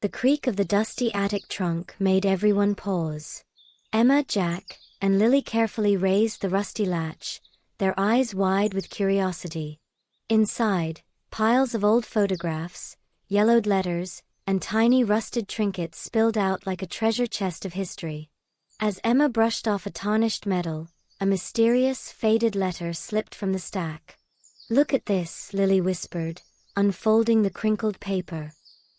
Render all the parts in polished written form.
The creak of the dusty attic trunk made everyone pause. Emma, Jack, and Lily carefully raised the rusty latch, their eyes wide with curiosity. Inside, piles of old photographs, yellowed letters, and tiny rusted trinkets spilled out like a treasure chest of history. As Emma brushed off a tarnished medal, a mysterious, faded letter slipped from the stack. "Look at this," Lily whispered, unfolding the crinkled paper.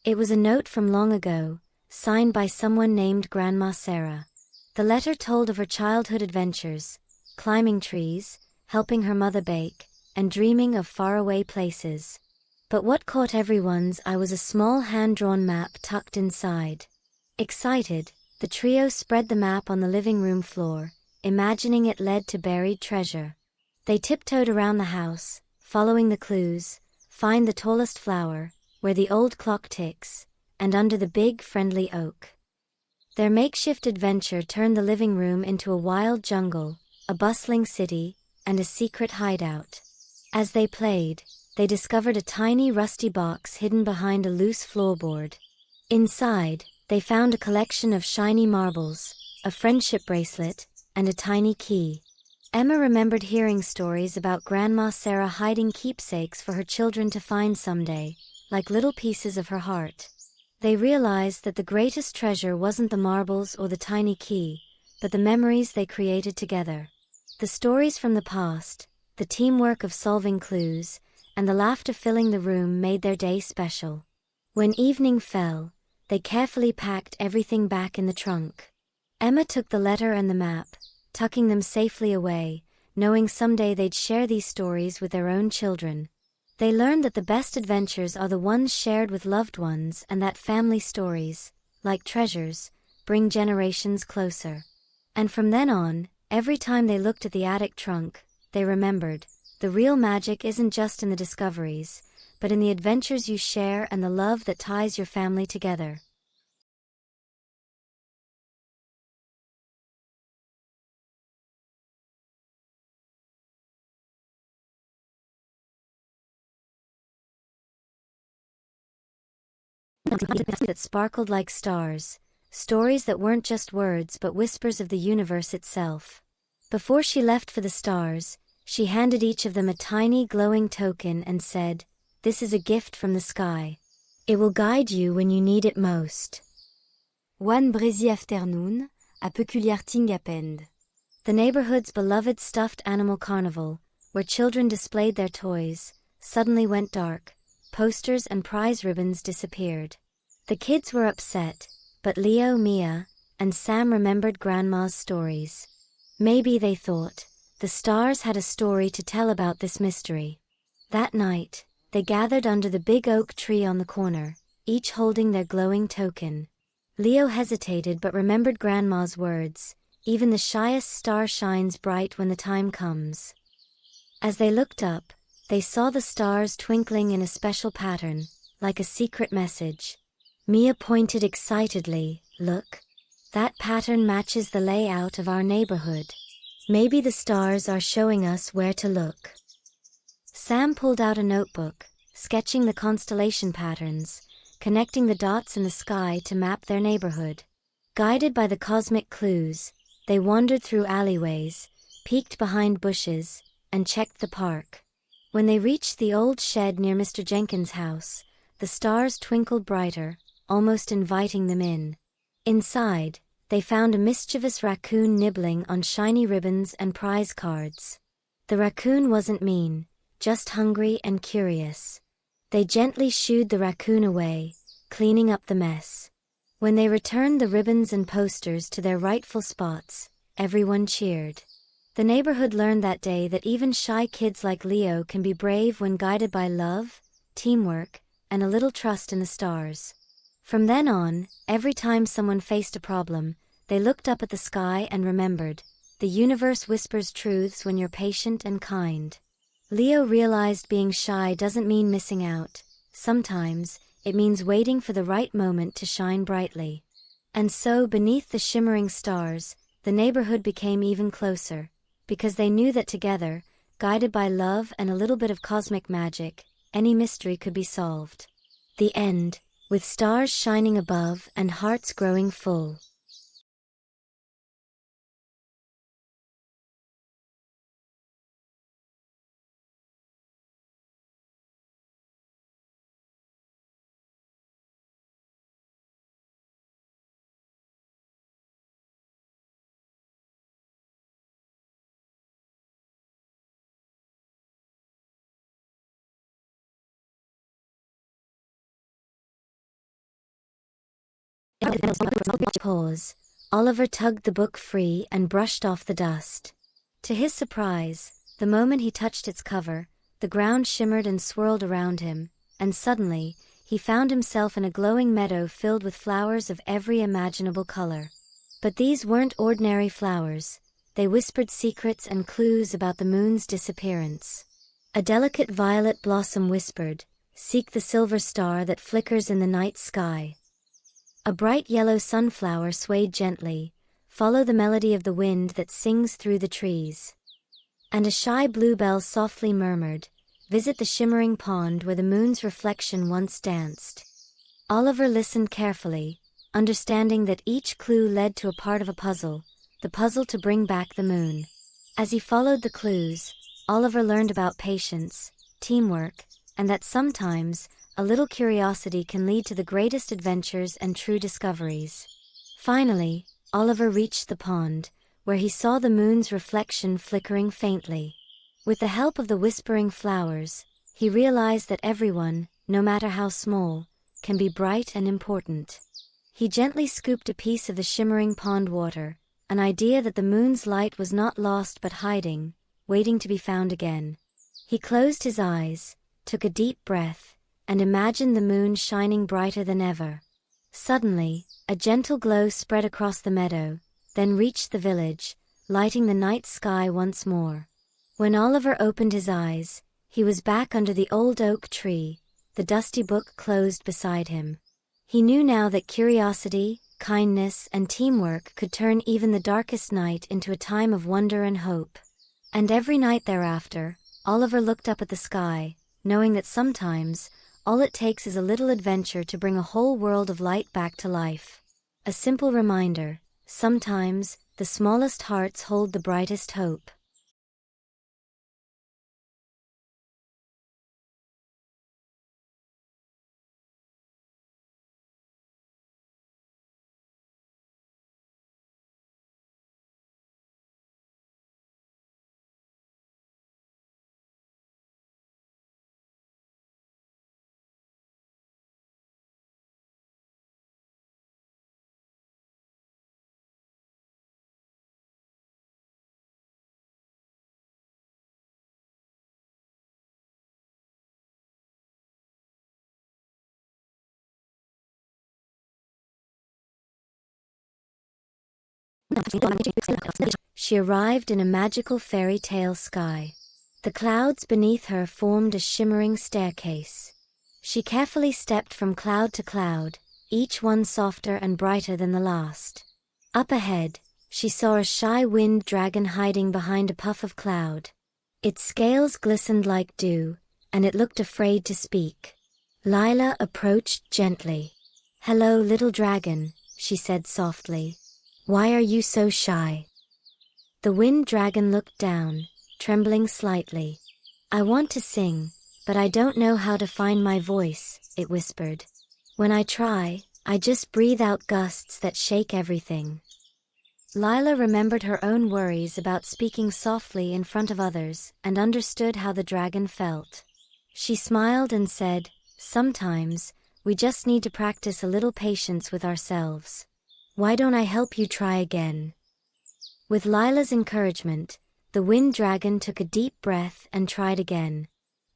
It was a note from long ago, signed by someone named Grandma Sarah. The letter told of her childhood adventures, climbing trees, helping her mother bake, and dreaming of faraway places. But what caught everyone's eye was a small hand-drawn map tucked inside. Excited, the trio spread the map on the living room floor, imagining it led to buried treasure. They tiptoed around the house, following the clues, find the tallest flower, where the old clock ticks, and under the big, friendly oak. Their makeshift adventure turned the living room into a wild jungle, a bustling city, and a secret hideout. As they played, they discovered a tiny rusty box hidden behind a loose floorboard. Inside, they found a collection of shiny marbles, a friendship bracelet, and a tiny key. Emma remembered hearing stories about Grandma Sarah hiding keepsakes for her children to find someday, like little pieces of her heart. They realized that the greatest treasure wasn't the marbles or the tiny key, but the memories they created together. The stories from the past, the teamwork of solving clues, and the laughter filling the room made their day special. When evening fell, they carefully packed everything back in the trunk. Emma took the letter and the map, tucking them safely away, knowing someday they'd share these stories with their own children. They learned that the best adventures are the ones shared with loved ones and that family stories, like treasures, bring generations closer. And from then on, every time they looked at the attic trunk, they remembered, the real magic isn't just in the discoveries, but in the adventures you share and the love that ties your family together. That sparkled like stars, stories that weren't just words but whispers of the universe itself. Before she left for the stars, she handed each of them a tiny glowing token and said, "This is a gift from the sky. It will guide you when you need it most." One breezy afternoon, a peculiar thing happened. The neighborhood's beloved stuffed animal carnival, where children displayed their toys, suddenly went dark. Posters and prize ribbons disappeared. The kids were upset, but Leo, Mia, and Sam remembered Grandma's stories. Maybe, they thought, the stars had a story to tell about this mystery. That night, they gathered under the big oak tree on the corner, each holding their glowing token. Leo hesitated but remembered Grandma's words, "Even the shyest star shines bright when the time comes." As they looked up, they saw the stars twinkling in a special pattern, like a secret message. Mia pointed excitedly, "Look! That pattern matches the layout of our neighborhood. Maybe the stars are showing us where to look." Sam pulled out a notebook, sketching the constellation patterns, connecting the dots in the sky to map their neighborhood. Guided by the cosmic clues, they wandered through alleyways, peeked behind bushes, and checked the park. When they reached the old shed near Mr. Jenkins' house, the stars twinkled brighter, almost inviting them in. Inside, they found a mischievous raccoon nibbling on shiny ribbons and prize cards. The raccoon wasn't mean, just hungry and curious. They gently shooed the raccoon away, cleaning up the mess. When they returned the ribbons and posters to their rightful spots, everyone cheered. The neighborhood learned that day that even shy kids like Leo can be brave when guided by love, teamwork, and a little trust in the stars. From then on, every time someone faced a problem, they looked up at the sky and remembered, the universe whispers truths when you're patient and kind. Leo realized being shy doesn't mean missing out. Sometimes, it means waiting for the right moment to shine brightly. And so, beneath the shimmering stars, the neighborhood became even closer, because they knew that together, guided by love and a little bit of cosmic magic, any mystery could be solved. The end. with stars shining above and hearts growing full. Pause. Oliver tugged the book free and brushed off the dust. To his surprise, the moment he touched its cover, the ground shimmered and swirled around him, and suddenly, he found himself in a glowing meadow filled with flowers of every imaginable color. But these weren't ordinary flowers. They whispered secrets and clues about the moon's disappearance. A delicate violet blossom whispered, "Seek the silver star that flickers in the night sky." A bright yellow sunflower swayed gently, "Follow the melody of the wind that sings through the trees." And a shy bluebell softly murmured, "Visit the shimmering pond where the moon's reflection once danced." Oliver listened carefully, understanding that each clue led to a part of a puzzle, the puzzle to bring back the moon. As he followed the clues, Oliver learned about patience, teamwork, and that sometimes, a little curiosity can lead to the greatest adventures and true discoveries. Finally, Oliver reached the pond, where he saw the moon's reflection flickering faintly. With the help of the whispering flowers, he realized that everyone, no matter how small, can be bright and important. He gently scooped a piece of the shimmering pond water, an idea that the moon's light was not lost but hiding, waiting to be found again. He closed his eyes, took a deep breath, and imagined the moon shining brighter than ever. Suddenly, a gentle glow spread across the meadow, then reached the village, lighting the night sky once more. When Oliver opened his eyes, he was back under the old oak tree, the dusty book closed beside him. He knew now that curiosity, kindness, and teamwork could turn even the darkest night into a time of wonder and hope. And every night thereafter, Oliver looked up at the sky, knowing that sometimes, all it takes is a little adventure to bring a whole world of light back to life. A simple reminder, sometimes, the smallest hearts hold the brightest hope. She arrived in a magical fairy tale sky. The clouds beneath her formed a shimmering staircase. She carefully stepped from cloud to cloud, each one softer and brighter than the last. Up ahead, she saw a shy wind dragon hiding behind a puff of cloud. Its scales glistened like dew, and it looked afraid to speak. Lila approached gently. "Hello, little dragon," she said softly. "Why are you so shy?" The wind dragon looked down, trembling slightly. "I want to sing, but I don't know how to find my voice," it whispered. "When I try, I just breathe out gusts that shake everything." Lila remembered her own worries about speaking softly in front of others and understood how the dragon felt. She smiled and said, "Sometimes, we just need to practice a little patience with ourselves. Why don't I help you try again?" With Lila's encouragement, the wind dragon took a deep breath and tried again.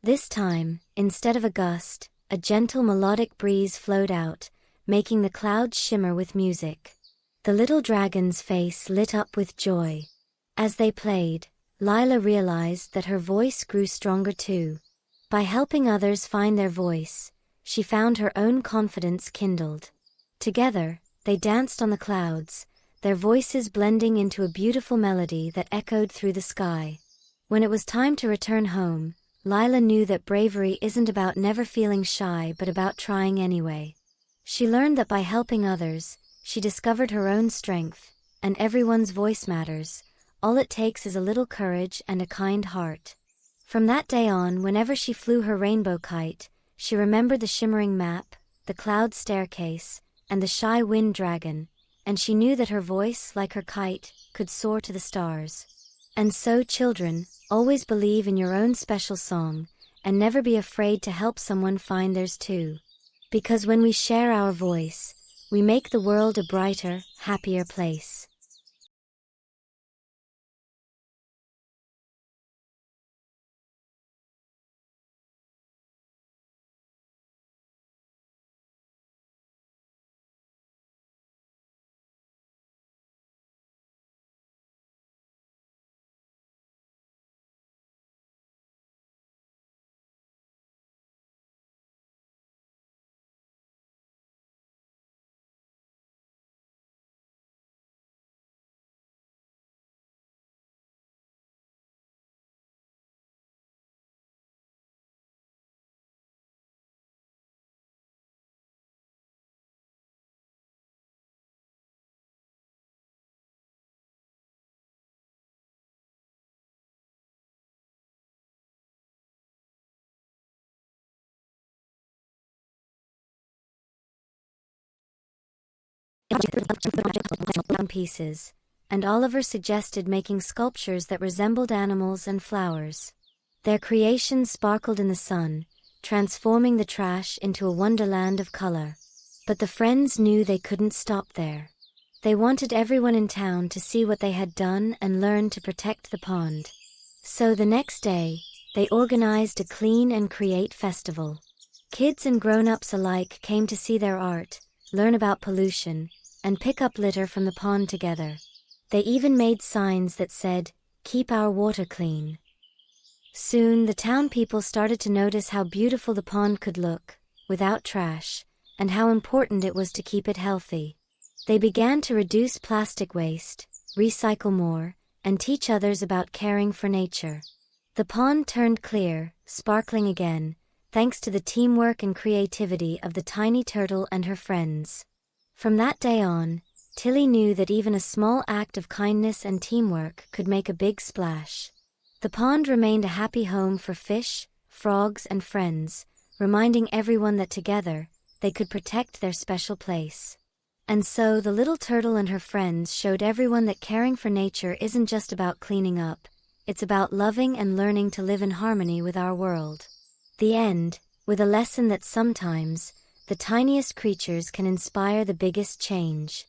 This time, instead of a gust, a gentle melodic breeze flowed out, making the clouds shimmer with music. The little dragon's face lit up with joy. As they played, Lila realized that her voice grew stronger too. By helping others find their voice, she found her own confidence kindled. Together, they danced on the clouds, their voices blending into a beautiful melody that echoed through the sky. When it was time to return home, Lila knew that bravery isn't about never feeling shy but about trying anyway. She learned that by helping others, she discovered her own strength, and everyone's voice matters. All it takes is a little courage and a kind heart. From that day on, whenever she flew her rainbow kite, she remembered the shimmering map, the cloud staircase, and the shy wind dragon, and she knew that her voice, like her kite, could soar to the stars. And so, children, always believe in your own special song, and never be afraid to help someone find theirs too. Because when we share our voice, we make the world a brighter, happier place. Pieces, and Oliver suggested making sculptures that resembled animals and flowers. Their creations sparkled in the sun, transforming the trash into a wonderland of color. But the friends knew they couldn't stop there. They wanted everyone in town to see what they had done and learn to protect the pond. So the next day, they organized a clean and create festival. Kids and grown-ups alike came to see their art, learn about pollution, and pick up litter from the pond together. They even made signs that said, "Keep our water clean." Soon the town people started to notice how beautiful the pond could look, without trash, and how important it was to keep it healthy. They began to reduce plastic waste, recycle more, and teach others about caring for nature. The pond turned clear, sparkling again, thanks to the teamwork and creativity of the tiny turtle and her friends. From that day on, Tilly knew that even a small act of kindness and teamwork could make a big splash. The pond remained a happy home for fish, frogs, and friends, reminding everyone that together, they could protect their special place. And so the little turtle and her friends showed everyone that caring for nature isn't just about cleaning up, it's about loving and learning to live in harmony with our world. The end, with a lesson that sometimes, the tiniest creatures can inspire the biggest change.